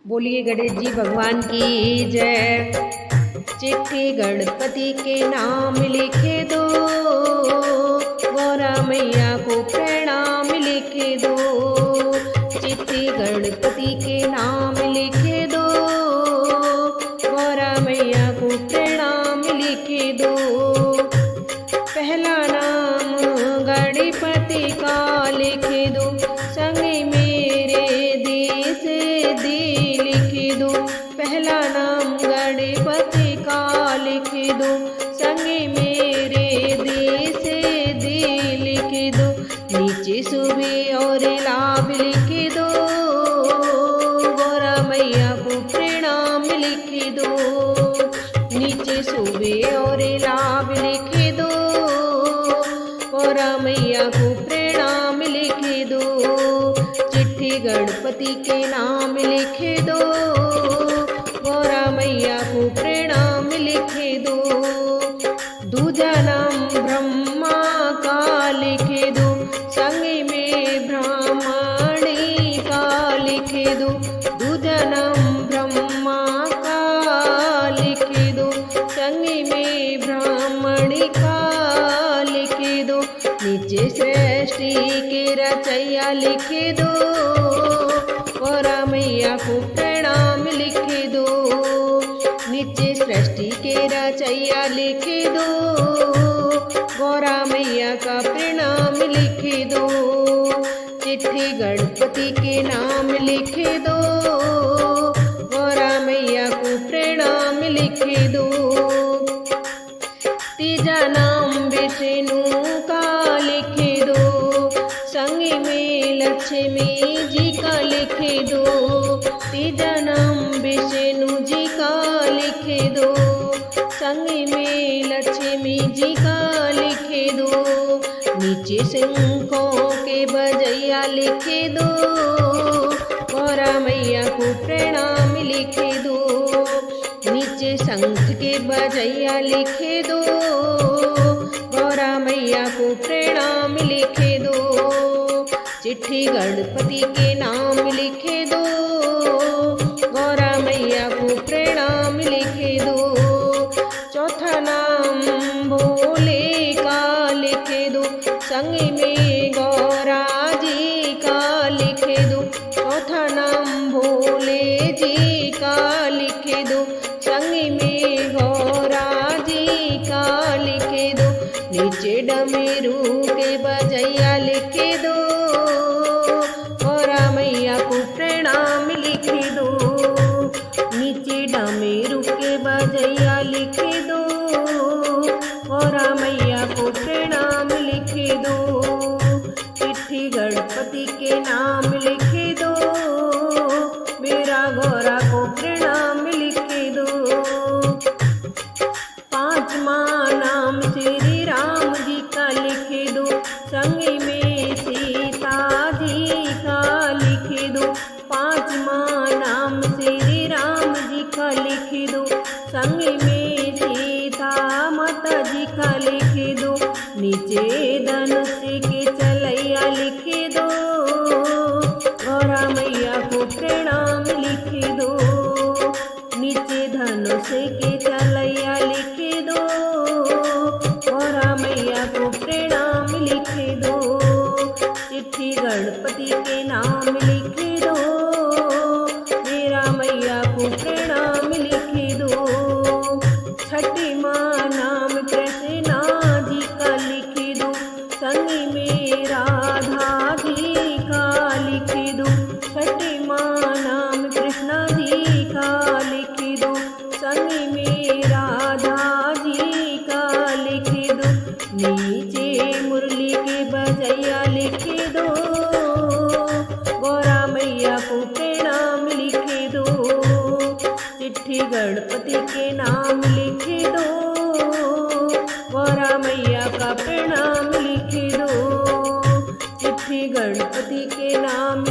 बोलिए गणेश जी भगवान की जय। चिट्ठी गणपति के नाम लिखे दो, गौरा मैया को प्रणाम लिखे दो। चिट्ठी गणपति के नाम लिखे दो, गौरा मैया को प्रणाम लिखे दो। पहला नाम गणपति का लिखे दो, संगे मेरे देश दी लिखे दो। पहला नाम गणपति का लिखे दो, संगे मेरे देश दी लिखे दो। नीचे सुबह और लाभ लिखे दो, गौरा मैया को प्रणाम लिखे दो। नीचे सुबह और लाभ लिखे दो, गौरा मैया को प्रणाम लिखे दो। चिट्ठी गणपति के नाम लिखे दो, गौरा मैया को प्रणाम लिखे दो। दूजा नाम ब्रह्मा का लिखे दो, संगे में ब्राह्मणी का लिखे दो। दूजा नाम ब्रह्मा का लिखे दो, संगे में ब्राह्मणी का लिखे दो। नीचे सृष्टि के रचैया लिखे दो, गौरा मैया को प्रणाम लिखे दो। नीचे सृष्टि के रचैया लिखे दो, गौरा मैया का प्रणाम लिखे दो। चिट्ठी गणपति के नाम लिखे दो, गौरा मैया को प्रणाम लिखे दो। तीजा नाम विष्णु का लिखे दो, संग में लक्ष्मी जी का लिखे दो। तीजा नाम विष्णु जी का लिखे दो, संग में लक्ष्मी जी का लिखे दो। नीचे शंखों के बजैया लिखे दो, गौरा मैया को प्रणाम लिखे दो। नीचे शंख के बजैया लिखे दो, गौरा मैया को प्रणाम लिखे दो। चिट्ठी गणपति के नाम लिखे दो, गौरा मैया को प्रणाम लिखे दो। चौथा नाम भोले का लिखे दो, संग में गौरा जी का लिखे दो। चौथा नाम भोले जी का लिखे दो, संग में गौरा जी का लिखे दो। नीचे डमरू के बजैया लिखे दो, गौरा मैया को प्रणाम लिखे दो। नीचे डमरू के बजैया लिखे दो, गौरा मैया को प्रणाम लिखे दो। चिट्ठी गणपति के नाम लिखे दो, मेरा गौरा को प्रणाम लिखे दो। पांचवा नाम श्री राम जी का लिखे दो, संग में सीता जी का लिखे दो। पांचवा नाम श्री राम जी का लिखे दो, संग में सीता माता जी का लिखे दो। नीचे धनुष के चलैया लिखे दो, गौरा मैया को प्रणाम लिखे दो। नीचे धनुष के चलैया लिखे दो, गौरा मैया को प्रणाम लिखे दो। चिट्ठी गणपति के नाम लिखे दो, मेरा मैया को प्रणाम लिखे दो। छठी माँ नाम कृष्णा जी का लिखे दो, संग में राधा जी का लिखे दो। छठी माँ नाम कृष्णा जी का लिखे दो, संग में राधा जी का लिखे दो। नीचे मुरली के बजैया लिखे दो, गौरा मैया को प्रणाम लिखे दो। चिट्ठी गणपति के नाम लिखे दो, गौरा मैया का प्रणाम लिखे दो। चिट्ठी गणपति के नाम